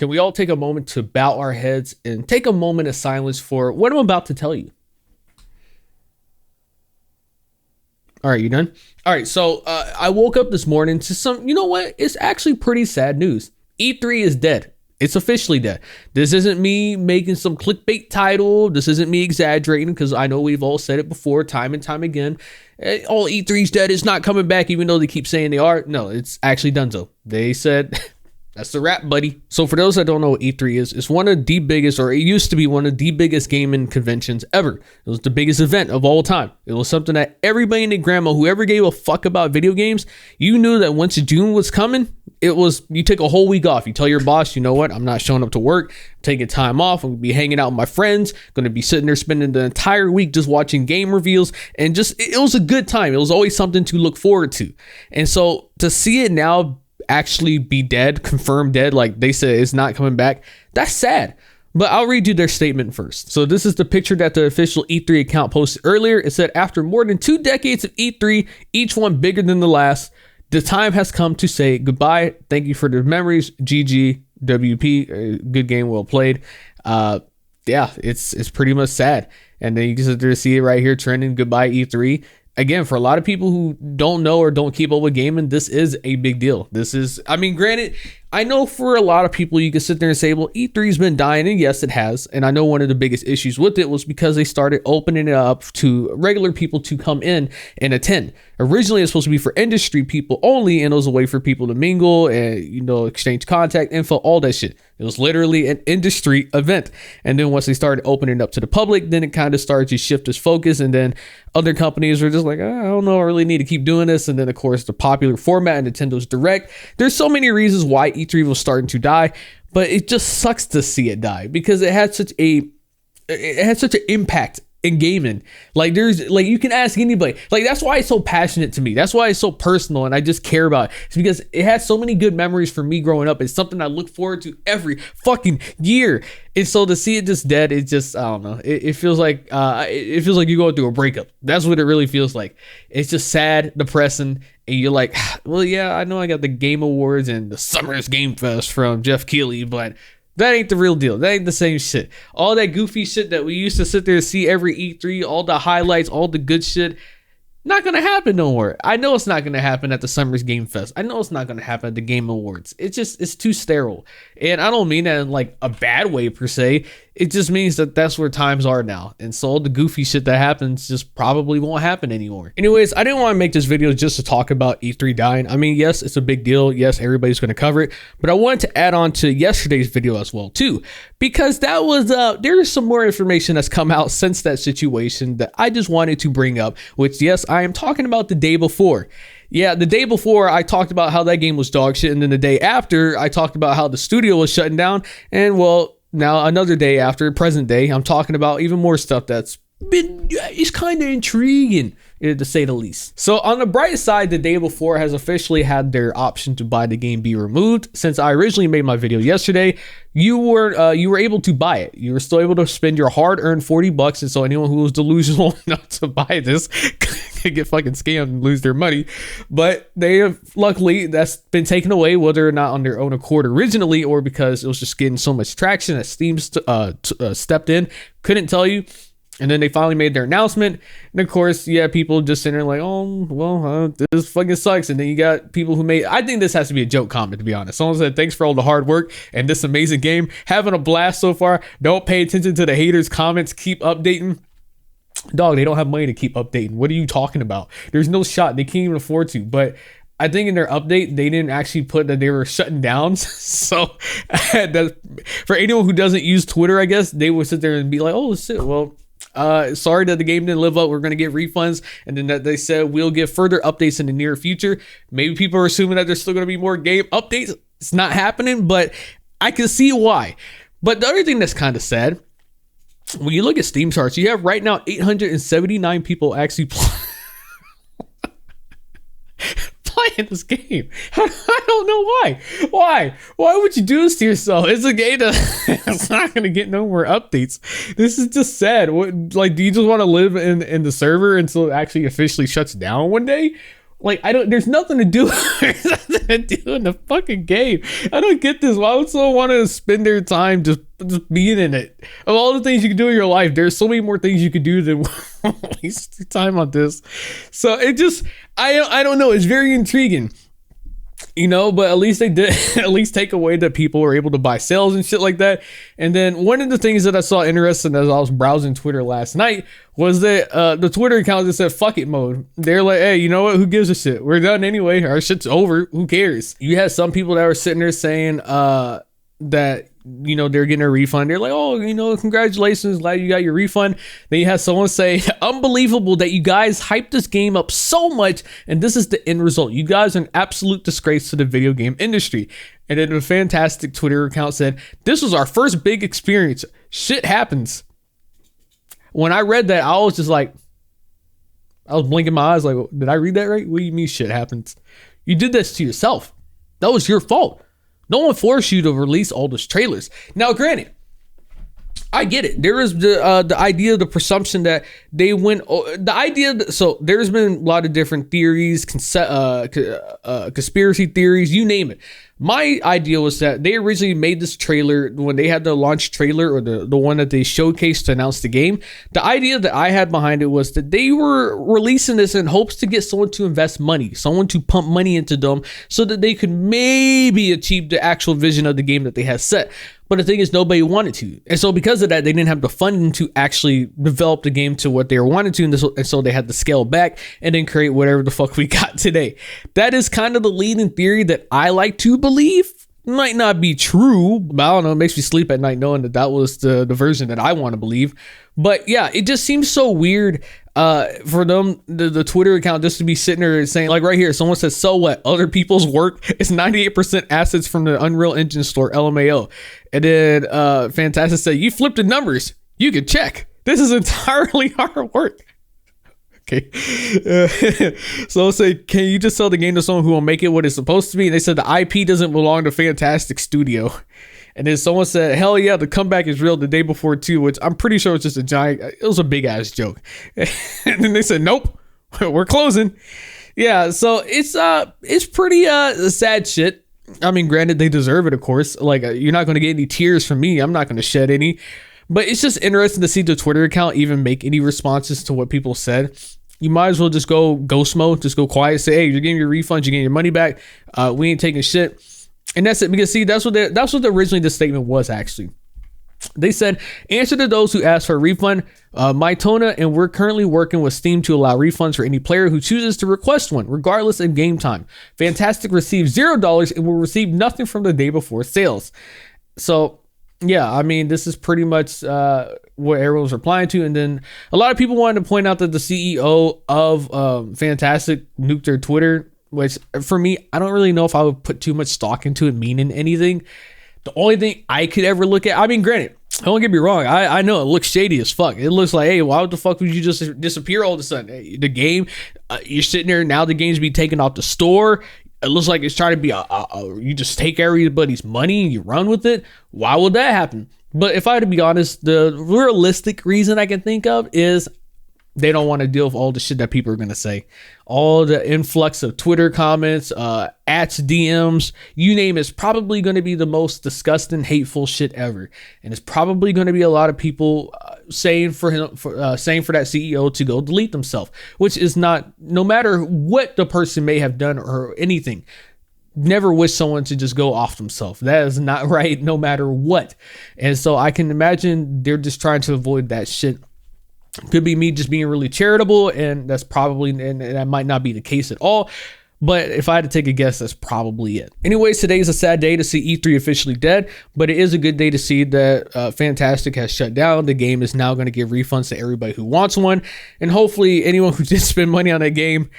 Can we all take a moment to bow our heads and take a moment of silence for what I'm about to tell you? All right, you done? All right, so I woke up this morning to some, you know what? It's actually pretty sad news. E3 is dead. It's officially dead. This isn't me making some clickbait title. This isn't me exaggerating, because I know we've all said it before, time and time again. All E3's dead. It's not coming back, even though they keep saying they are. No, it's actually done so. They said... That's the wrap, buddy. So for those that don't know what E3 is, it's one of the biggest, or it used to be one of the biggest gaming conventions ever. It was the biggest event of all time. It was something that everybody and their grandma, whoever gave a fuck about video games, you knew that once June was coming, it was, you take a whole week off. You tell your boss, you know what, I'm not showing up to work, I'm taking time off, I'm gonna be hanging out with my friends, gonna be sitting there spending the entire week just watching game reveals, and just, it was a good time. It was always something to look forward to. And so to see it now actually be dead, confirmed dead, like they said it's not coming back, that's sad. But I'll read you their statement first. So this is the picture that the official E3 account posted earlier. It said, after more than 2 decades of E3, each one bigger than the last, the time has come to say goodbye. Thank you for the memories. GG, WP, good game, well played. Yeah, it's pretty much sad. And then you can sit there to see it right here trending, goodbye E3. Again, for a lot of people who don't know or don't keep up with gaming, this is a big deal. This is, I mean, granted, I know for a lot of people, you can sit there and say, well, E3's been dying, and yes, it has. And I know one of the biggest issues with it was because they started opening it up to regular people to come in and attend. Originally, it's supposed to be for industry people only, and it was a way for people to mingle and, you know, exchange contact info, all that shit. It was literally an industry event. And then once they started opening it up to the public, then it kind of started to shift its focus. And then other companies were just like, I don't know, I really need to keep doing this. And then, of course, the popular format and Nintendo's Direct. There's so many reasons why E3 was starting to die, but it just sucks to see it die because it had such an impact in gaming. Like, there's, like, you can ask anybody. Like, that's why it's so passionate to me. That's why it's so personal, and I just care about it. It's because it has so many good memories for me growing up. It's something I look forward to every fucking year. And so to see it just dead, it just, I don't know. It feels like you're going through a breakup. That's what it really feels like. It's just sad, depressing, and you're like, well, yeah, I know I got the Game Awards and the Summer's Game Fest from Jeff Keighley, but that ain't the real deal. That ain't the same shit. All that goofy shit that we used to sit there and see every E3, all the highlights, all the good shit, not gonna happen no more. I know it's not gonna happen at the Summer's Game Fest. I know it's not gonna happen at the Game Awards. It's too sterile. And I don't mean that in like a bad way per se. It just means that that's where times are now. And so all the goofy shit that happens just probably won't happen anymore. Anyways, I didn't want to make this video just to talk about E3 dying. I mean, yes, it's a big deal. Yes, everybody's going to cover it. But I wanted to add on to yesterday's video as well, too. Because that was, there is some more information that's come out since that situation that I just wanted to bring up. Which, yes, I am talking about the day before. Yeah, the day before, I talked about how that game was dog shit. And then the day after, I talked about how the studio was shutting down. And, well, now another day after, present day, I'm talking about even more stuff that's been, it's kind of intriguing, to say the least. So on the bright side, the day before has officially had their option to buy the game be removed. Since I originally made my video yesterday, you were able to buy it. You were still able to spend your hard-earned $40, and so anyone who was delusional enough to buy this could get fucking scammed and lose their money. But they have, luckily, that's been taken away, whether or not on their own accord originally, or because it was just getting so much traction that Steam stepped in. Couldn't tell you. And then they finally made their announcement. And of course, yeah, people just sitting there like, oh, well, this fucking sucks. And then you got people who made, I think this has to be a joke comment, to be honest. Someone said, thanks for all the hard work and this amazing game. Having a blast so far. Don't pay attention to the haters' comments. Keep updating. Dog, they don't have money to keep updating. What are you talking about? There's no shot. They can't even afford to. But I think in their update, they didn't actually put that they were shutting down. So for anyone who doesn't use Twitter, I guess, they would sit there and be like, oh, shit, well, sorry that the game didn't live up. We're going to get refunds. And then that they said we'll get further updates in the near future. Maybe people are assuming that there's still going to be more game updates. It's not happening, but I can see why. But the other thing that's kind of sad, when you look at Steam charts, you have right now 879 people actually playing this game. I don't know why. Why would you do this to yourself? It's a game that's not going to get no more updates. This is just sad. What, like, do you just want to live in the server until it actually officially shuts down one day? Like, there's nothing to do. There's nothing to do in the fucking game. I don't get this. Why would someone want to spend their time just being in it? Of all the things you can do in your life, there's so many more things you could do than waste your time on this. So it just, I don't know. It's very intriguing. You know, but at least they did at least take away that people were able to buy sales and shit like that. And then one of the things that I saw interesting as I was browsing Twitter last night was that the Twitter account that said fuck it mode. They're like, hey, you know what? Who gives a shit? We're done anyway. Our shit's over. Who cares? You had some people that were sitting there saying that, you know, they're getting a refund. They're like, oh, you know, congratulations, glad you got your refund. Then you have someone say, unbelievable that you guys hyped this game up so much, and this is the end result. You guys are an absolute disgrace to the video game industry. And then a fantastic Twitter account said, this was our first big experience. Shit happens. When I read that, I was just like, I was blinking my eyes like, did I read that right? What do you mean shit happens? You did this to yourself. That was your fault. No one forced you to release all those trailers. Now, granted, I get it. There is the idea, the presumption that they went. The idea. So there's been a lot of different theories, conspiracy theories, you name it. My idea was that they originally made this trailer when they had the launch trailer, or the one that they showcased to announce the game. The idea that I had behind it was that they were releasing this in hopes to get someone to invest money, someone to pump money into them so that they could maybe achieve the actual vision of the game that they had set. But the thing is, nobody wanted to. And so because of that, they didn't have the funding to actually develop the game to what they wanted to. And so they had to scale back and then create whatever the fuck we got today. That is kind of the leading theory that I like to believe. Might not be true, but I don't know. It makes me sleep at night knowing that was the version that I want to believe. But yeah, it just seems so weird for them, the Twitter account, just to be sitting there saying, like right here, someone says, so what? Other people's work is 98% assets from the Unreal Engine store, LMAO. And then Fantastic said, you flipped the numbers. You can check. This is entirely our work. Okay. So I'll say, can you just sell the game to someone who will make it what it's supposed to be? And they said the IP doesn't belong to Fantastic Studio. And then someone said, hell yeah, the comeback is real the day before too, which I'm pretty sure it's just a giant, it was a big ass joke. And then they said, nope, we're closing. Yeah. So it's pretty sad shit. I mean, granted, they deserve it, of course. Like, you're not going to get any tears from me. I'm not going to shed any. But it's just interesting to see the Twitter account even make any responses to what people said. You might as well just go ghost mode, just go quiet, say, hey, you're getting your refunds, you're getting your money back. We ain't taking shit. And that's it. Because see, that's what originally the statement was actually. They said, answer to those who asked for a refund, Mytona, and we're currently working with Steam to allow refunds for any player who chooses to request one, regardless of game time. Fantastic receives $0 and will receive nothing from the day before sales. So, yeah, I mean, this is pretty much what everyone was replying to. And then a lot of people wanted to point out that the CEO of Fantastic nuked their Twitter, which for me, I don't really know if I would put too much stock into it meaning anything. The only thing I could ever look at, I mean, granted, don't get me wrong, I know it looks shady as fuck. It looks like, hey, why the fuck would you just disappear all of a sudden? Hey, the game, you're sitting there, now the game's be taken off the store. It looks like it's trying to be you just take everybody's money and you run with it. Why would that happen? But if I had to be honest, the realistic reason I can think of is they don't want to deal with all the shit that people are going to say. All the influx of Twitter comments, ats, DMs, you name it's probably going to be the most disgusting, hateful shit ever. And it's probably going to be a lot of people saying for that CEO to go delete themselves, which is not, no matter what the person may have done or anything, never wish someone to just go off themselves. That is not right, no matter what. And so I can imagine they're just trying to avoid that shit. Could be me just being really charitable, and that's probably, and that might not be the case at all. But if I had to take a guess, that's probably it. Anyways, today is a sad day to see E3 officially dead, but it is a good day to see that Fantastic has shut down. The game is now going to give refunds to everybody who wants one. And hopefully anyone who did spend money on that game,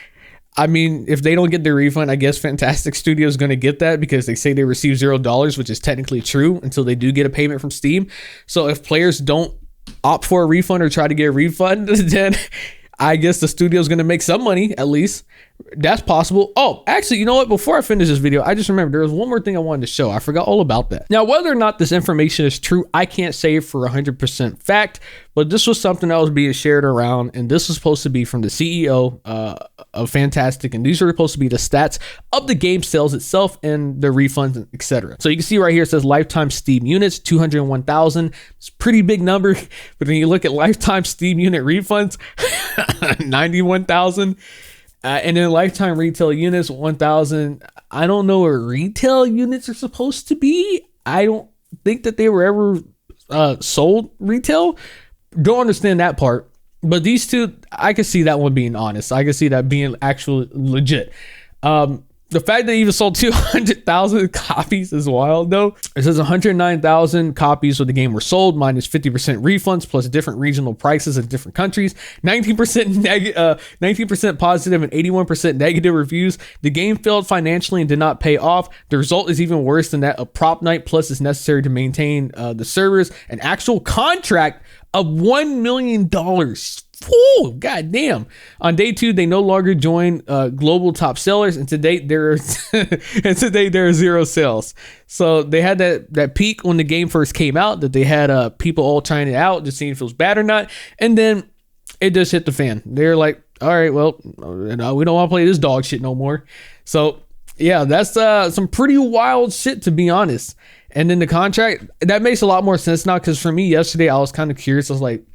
I mean, if they don't get their refund, I guess Fantastic Studio is going to get that because they say they receive $0, which is technically true until they do get a payment from Steam. So if players don't opt for a refund or try to get a refund, then I guess the studio is going to make some money at least. That's possible. Oh, actually, you know what? Before I finish this video, I just remembered there was one more thing I wanted to show. I forgot all about that. Now, whether or not this information is true, I can't say for 100% fact, but this was something that was being shared around, and this was supposed to be from the CEO of Fantastic, and these are supposed to be the stats of the game sales itself and the refunds, etc. So you can see right here, it says lifetime Steam units, 201,000. It's a pretty big number, but then you look at lifetime Steam unit refunds, 91,000. And then lifetime retail units, 1,000. I don't know what retail units are supposed to be. I don't think that they were ever sold retail. Don't understand that part. But these two, I can see that one being honest. I can see that being actually legit. The fact that they even sold 200,000 copies is wild, though. It says 109,000 copies of the game were sold, minus 50% refunds, plus different regional prices in different countries. 19% positive and 81% negative reviews. The game failed financially and did not pay off. The result is even worse than that. A prop night plus is necessary to maintain the servers. An actual contract of $1 million. Oh, goddamn. On day 2, they no longer join global top sellers, and to date there are zero sales. So they had that peak when the game first came out, that they had people all trying it out, just seeing if it was bad or not, and then it just hit the fan. They're like, all right, well, we don't want to play this dog shit no more. So yeah, that's some pretty wild shit, to be honest. And then the contract, that makes a lot more sense now, because for me yesterday, I was kind of curious. I was like,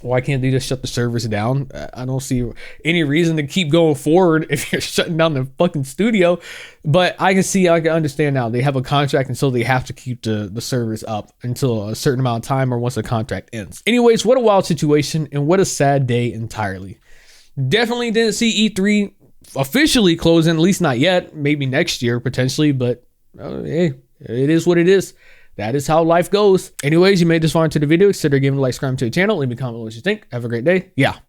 why can't they just shut the servers down? I don't see any reason to keep going forward if you're shutting down the fucking studio. But I can understand now. They have a contract, and so they have to keep the servers up until a certain amount of time or once the contract ends. Anyways, what a wild situation, and what a sad day entirely. Definitely didn't see E3 officially closing, at least not yet. Maybe next year, potentially, but hey, it is what it is. That is how life goes. Anyways, you made this far into the video. Consider giving a like, subscribe to the channel. Leave me a comment what you think. Have a great day. Yeah.